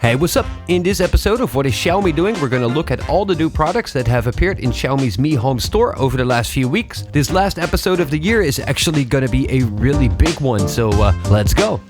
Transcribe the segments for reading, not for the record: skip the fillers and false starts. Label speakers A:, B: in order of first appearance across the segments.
A: Hey, what's up? In this episode of What is Xiaomi Doing, we're going to look at all the new products that have appeared in Xiaomi's Mi Home store over the last few weeks. This last episode of the year is actually going to be a really big one, so let's go.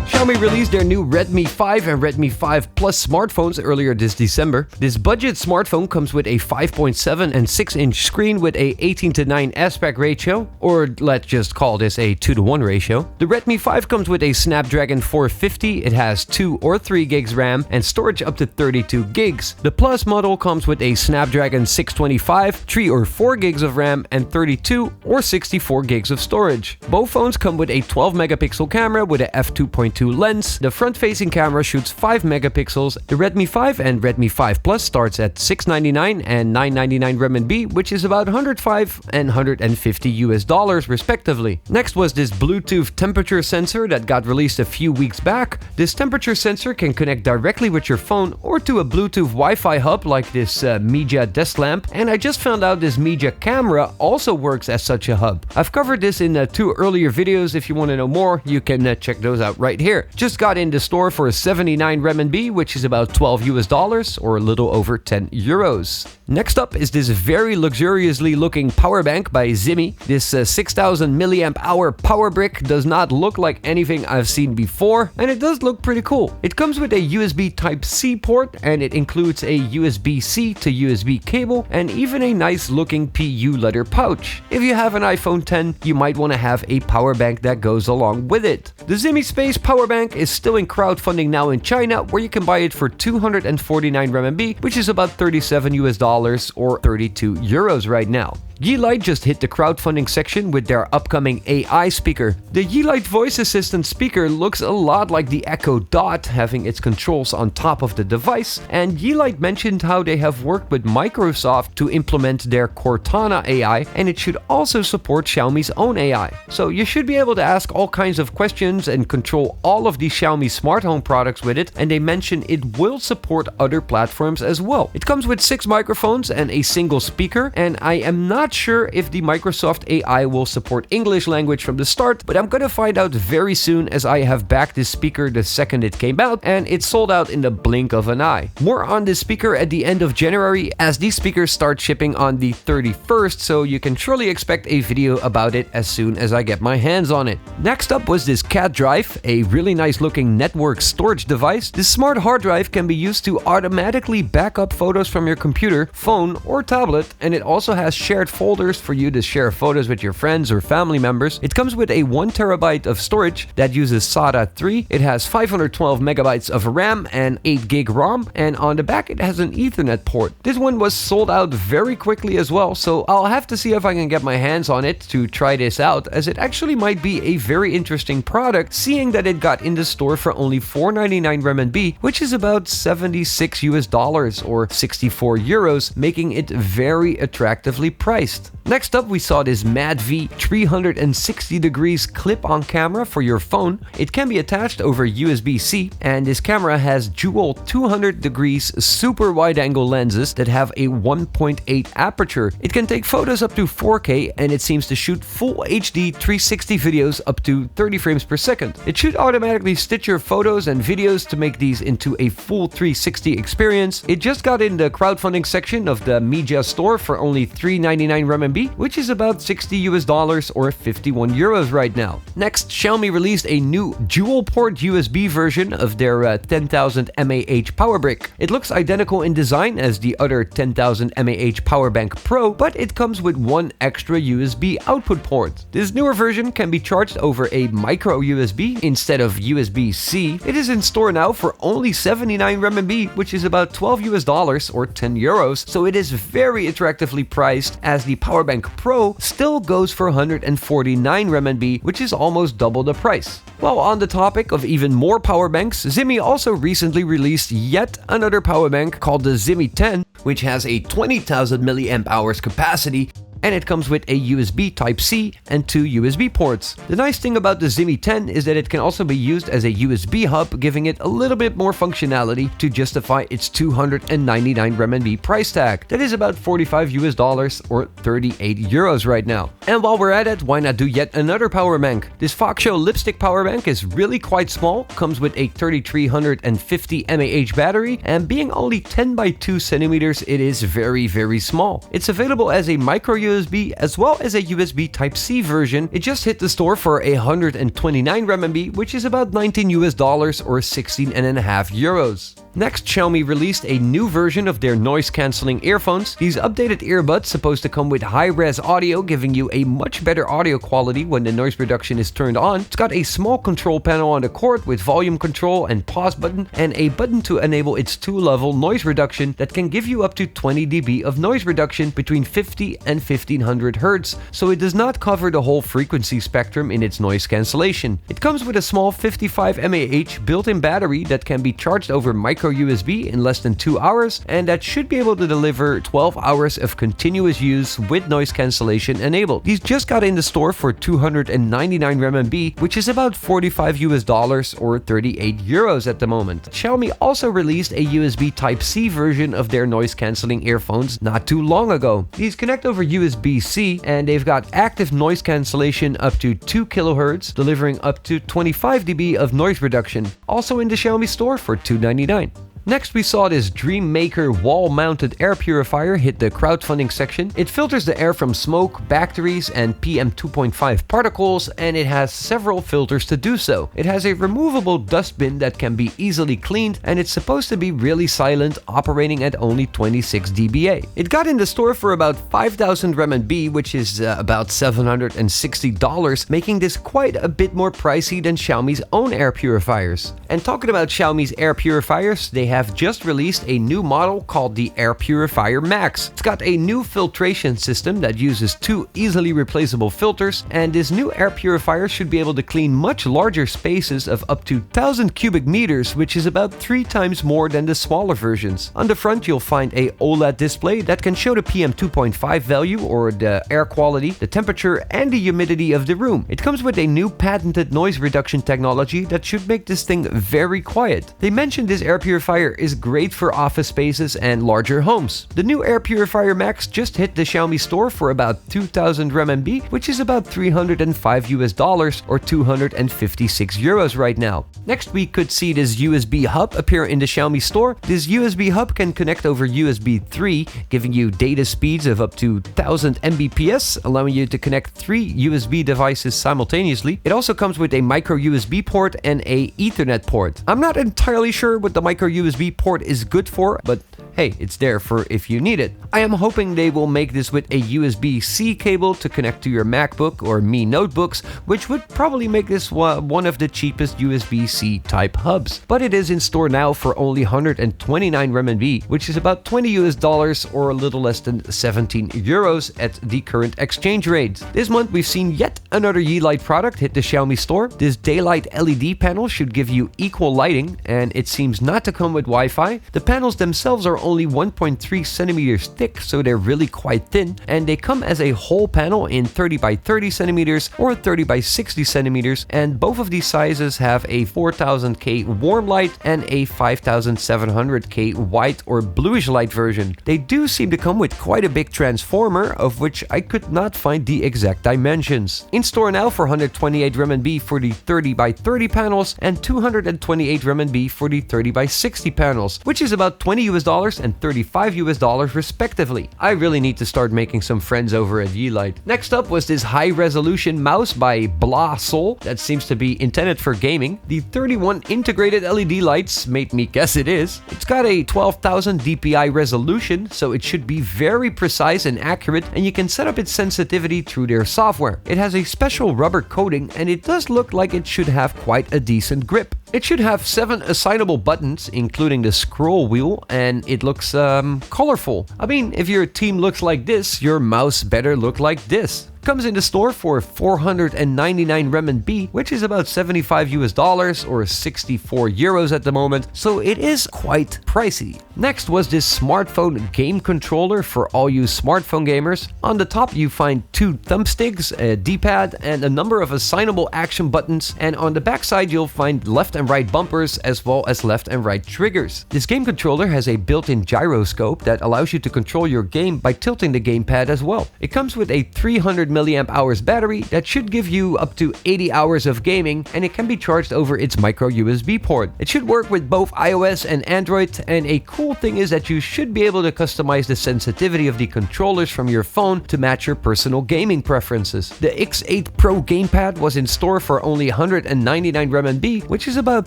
A: Xiaomi released their new Redmi 5 and Redmi 5 Plus smartphones earlier this December. This budget smartphone comes with a 5.7 and 6-inch screen with a 18:9 aspect ratio, or let's just call this a 2:1 ratio. The Redmi 5 comes with a Snapdragon 450, it has 2 or 3 gigs RAM and storage up to 32 gigs. The Plus model comes with a Snapdragon 625, 3 or 4 gigs of RAM and 32 or 64 gigs of storage. Both phones come with a 12 megapixel camera with a f2.2 lens. The front-facing camera shoots 5 megapixels. The Redmi 5 and Redmi 5 Plus starts at $699 and $999 RMB, which is about $105 and $150 respectively. Next was this Bluetooth temperature sensor that got released a few weeks back. This temperature sensor can connect directly with your phone or to a Bluetooth Wi-Fi hub like this Mijia desk lamp, and I just found out this Mijia camera also works as such a hub. I've covered this in 2 earlier videos. If you want to know more, you can check those out right here. Just got in the store for 79 RMB, which is about $12 or a little over 10 euros. Next up is this very luxuriously looking power bank by Xiaomi. This 6000 mAh power brick does not look like anything I've seen before, and it does look pretty cool. It comes with a USB Type-C port, and it includes a USB-C to USB cable, and even a nice looking PU leather pouch. If you have an iPhone 10, you might want to have a power bank that goes along with it. The Xiaomi Space Power Bank is still in crowdfunding now in China, where you can buy it for 249 RMB, which is about $37 or 32 euros right now. Yeelight just hit the crowdfunding section with their upcoming AI speaker. The Yeelight voice assistant speaker looks a lot like the Echo Dot, having its controls on top of the device, and Yeelight mentioned how they have worked with Microsoft to implement their Cortana AI, and it should also support Xiaomi's own AI. So you should be able to ask all kinds of questions and control all of the Xiaomi smart home products with it, and they mention it will support other platforms as well. It comes with 6 microphones and a single speaker, and I am not sure if the Microsoft AI will support English language from the start, but I'm gonna find out very soon, as I have backed this speaker the second it came out, and it sold out in the blink of an eye. More on this speaker at the end of January, as these speakers start shipping on the 31st, so you can surely expect a video about it as soon as I get my hands on it. Next up was this Catdrive, a really nice looking network storage device. This smart hard drive can be used to automatically back up photos from your computer, phone, or tablet, and it also has shared folders for you to share photos with your friends or family members. It comes with a 1 terabyte of storage that uses SATA 3. It has 512 megabytes of RAM and 8 gig ROM, and on the back it has an Ethernet port. This one was sold out very quickly as well, so I'll have to see if I can get my hands on it to try this out, as it actually might be a very interesting product, seeing that it got in the store for only 499 RMB, which is about $76 or 64 euros, making it very attractively priced. Next up, we saw this MADV 360 degrees clip-on camera for your phone. It can be attached over USB-C, and this camera has dual 200 degrees super wide-angle lenses that have a 1.8 aperture. It can take photos up to 4K, and it seems to shoot full HD 360 videos up to 30 frames per second. It should automatically stitch your photos and videos to make these into a full 360 experience. It just got in the crowdfunding section of the Mijia store for only 399 RMB, which is about $60 or 51 euros right now. Next, Xiaomi released a new dual-port USB version of their 10,000 mAh power brick. It looks identical in design as the other 10,000 mAh Powerbank Pro, but it comes with 1 extra USB output port. This newer version can be charged over a micro USB instead of USB-C. It is in store now for only 79 RMB, which is about $12 or 10 euros, so it is very attractively priced, as the Powerbank Pro still goes for 149 RMB, which is almost double the price. While on the topic of even more power banks, Xiaomi also recently released yet another power bank called the Xiaomi 10, which has a 20,000 mAh capacity and it comes with a USB Type-C and 2 USB ports. The nice thing about the Xiaomi 10 is that it can also be used as a USB hub, giving it a little bit more functionality to justify its 299 RMB price tag. That is about $45 or 38 euros right now. And while we're at it, why not do yet another power bank? This Foxio Lipstick power bank is really quite small, comes with a 3350 mAh battery, and being only 10 by 2 centimeters, it is very small. It's available as a micro USB as well as a USB Type-C version. It just hit the store for 129 RMB, which is about $19 or 16.5 euros. Next, Xiaomi released a new version of their noise-canceling earphones. These updated earbuds supposed to come with high-res audio, giving you a much better audio quality when the noise reduction is turned on. It's got a small control panel on the cord with volume control and pause button, and a button to enable its 2-level noise reduction that can give you up to 20 dB of noise reduction between 50 and 1500 Hz, so it does not cover the whole frequency spectrum in its noise cancellation. It comes with a small 55 mAh built-in battery that can be charged over micro USB in less than 2 hours, and that should be able to deliver 12 hours of continuous use with noise cancellation enabled. These just got in the store for 299 RMB, which is about $45 or 38 euros at the moment. Xiaomi also released a USB Type-C version of their noise cancelling earphones not too long ago. These connect over USB-C, and they've got active noise cancellation up to 2 kHz, delivering up to 25 dB of noise reduction. Also in the Xiaomi store for $299. Next, we saw this Dreammaker wall-mounted air purifier hit the crowdfunding section. It filters the air from smoke, bacteries, and PM 2.5 particles, and it has several filters to do so. It has a removable dustbin that can be easily cleaned, and it's supposed to be really silent, operating at only 26 dBA. It got in the store for about 5,000 RMB, which is about $760, making this quite a bit more pricey than Xiaomi's own air purifiers. And talking about Xiaomi's air purifiers, they have just released a new model called the Air Purifier MAX. It's got a new filtration system that uses 2 easily replaceable filters, and this new air purifier should be able to clean much larger spaces of up to 1000 cubic meters, which is about 3 times more than the smaller versions. On the front, you'll find a OLED display that can show the PM 2.5 value, or the air quality, the temperature, and the humidity of the room. It comes with a new patented noise reduction technology that should make this thing very quiet. They mentioned this air purifier is great for office spaces and larger homes. The new Air Purifier MAX just hit the Xiaomi store for about 2,000 RMB, which is about $305 or 256 euros right now. Next, we could see this USB hub appear in the Xiaomi store. This USB hub can connect over USB 3, giving you data speeds of up to 1000 Mbps, allowing you to connect 3 USB devices simultaneously. It also comes with a micro USB port and a Ethernet port. I'm not entirely sure what the micro USB port is good for, but hey, it's there for if you need it. I am hoping they will make this with a USB-C cable to connect to your MacBook or Mi notebooks, which would probably make this one of the cheapest USB-C type hubs. But it is in store now for only 129 RMB, which is about $20 or a little less than 17 euros at the current exchange rate. This month we've seen yet another Yeelight product hit the Xiaomi store. This daylight LED panel should give you equal lighting, and it seems not to come with Wi-Fi. The panels themselves are only 1.3 centimeters thick, so they're really quite thin, and they come as a whole panel in 30 by 30 centimeters or 30 by 60 centimeters, and both of these sizes have a 4000K warm light and a 5700K white or bluish light version. They do seem to come with quite a big transformer, of which I could not find the exact dimensions. In store now for 128 RMB for the 30 by 30 panels and 228 RMB for the 30 by 60 panels, which is about $20 and $35 respectively. I really need to start making some friends over at Yeelight. Next up was this high-resolution mouse by Blasol that seems to be intended for gaming. The 31 integrated LED lights made me guess it is. It's got a 12,000 dpi resolution, so it should be very precise and accurate, and you can set up its sensitivity through their software. It has a special rubber coating, and it does look like it should have quite a decent grip. It should have 7 assignable buttons, including the scroll wheel, and it looks colorful. I mean, if your team looks like this, your mouse better look like this. Comes in the store for 499 RMB, which is about $75 or 64 euros at the moment, so it is quite pricey. Next was this smartphone game controller for all you smartphone gamers. On the top you find 2 thumbsticks, a D-pad, and a number of assignable action buttons, and on the back side you'll find left and right bumpers as well as left and right triggers. This game controller has a built-in gyroscope that allows you to control your game by tilting the gamepad as well. It comes with a 300 mAh battery that should give you up to 80 hours of gaming, and it can be charged over its micro USB port. It should work with both iOS and Android, and a cool thing is that you should be able to customize the sensitivity of the controllers from your phone to match your personal gaming preferences. The X8 Pro gamepad was in store for only 199 RMB, which is about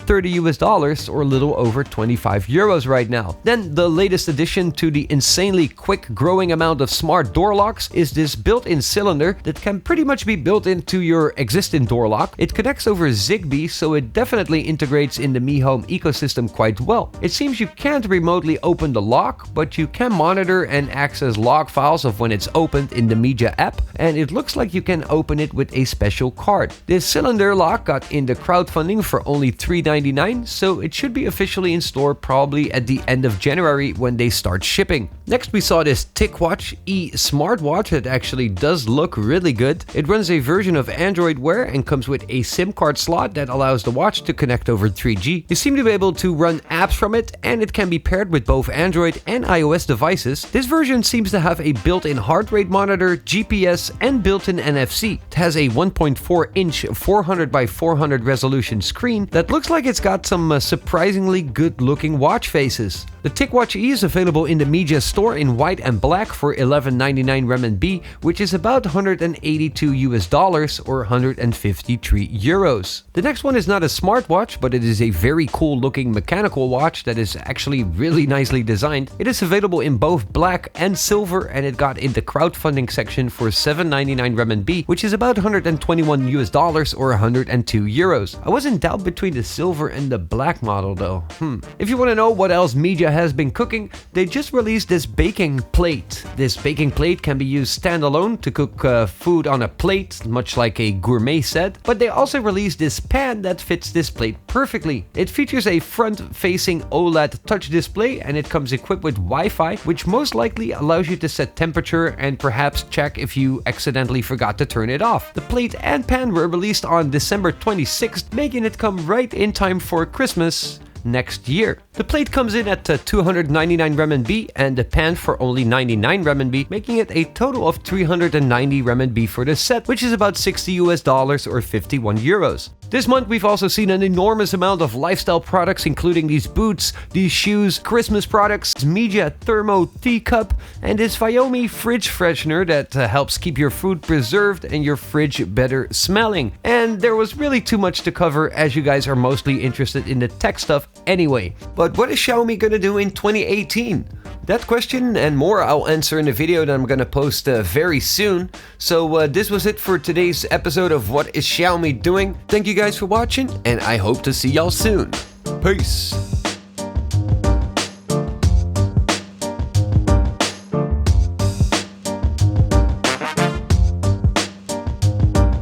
A: $30 or a little over 25 euros right now. Then the latest addition to the insanely quick growing amount of smart door locks is this built-in cylinder that can pretty much be built into your existing door lock. It connects over Zigbee, so it definitely integrates in the Mi Home ecosystem quite well. It seems you can't remotely open the lock, but you can monitor and access log files of when it's opened in the Mijia app, and it looks like you can open it with a special card. This cylinder lock got in the crowdfunding for only $3.99, so it should be officially in store probably at the end of January when they start shipping. Next we saw this Ticwatch E smartwatch that actually does look really good. It runs a version of Android Wear and comes with a SIM card slot that allows the watch to connect over 3G. You seem to be able to run apps from it, and it can be paired with both Android and iOS devices. This version seems to have a built-in heart rate monitor, GPS, and built-in NFC. It has a 1.4-inch 400 by 400 resolution screen that looks like it's got some surprisingly good-looking watch faces. The Ticwatch E is available in the Mijia store in white and black for 11.99 RMB, which is about $182 or 153 euros. The next one is not a smartwatch, but it is a very cool looking mechanical watch that is actually really nicely designed. It is available in both black and silver, and it got in the crowdfunding section for 7.99 RMB, which is about $121 or 102 euros. I was in doubt between the silver and the black model though. If you want to know what else Mijia has been cooking, they just released this baking plate. This baking plate can be used standalone to cook food on a plate, much like a gourmet set, but they also released this pan that fits this plate perfectly. It features a front-facing OLED touch display, and it comes equipped with Wi-Fi, which most likely allows you to set temperature and perhaps check if you accidentally forgot to turn it off. The plate and pan were released on December 26th, making it come right in time for Christmas next year. The plate comes in at 299 RMB and the pan for only 99 RMB, making it a total of 390 RMB for the set, which is about $60 or 51 euros. This month we've also seen an enormous amount of lifestyle products, including these boots, these shoes, Christmas products, Mijia thermo teacup, and this Xiaomi fridge freshener that helps keep your food preserved and your fridge better smelling. And there was really too much to cover, as you guys are mostly interested in the tech stuff anyway. But what is Xiaomi gonna do in 2018? That question and more I'll answer in a video that I'm gonna post very soon. So this was it for today's episode of What is Xiaomi Doing? Thank you guys for watching, and I hope to see y'all soon. Peace!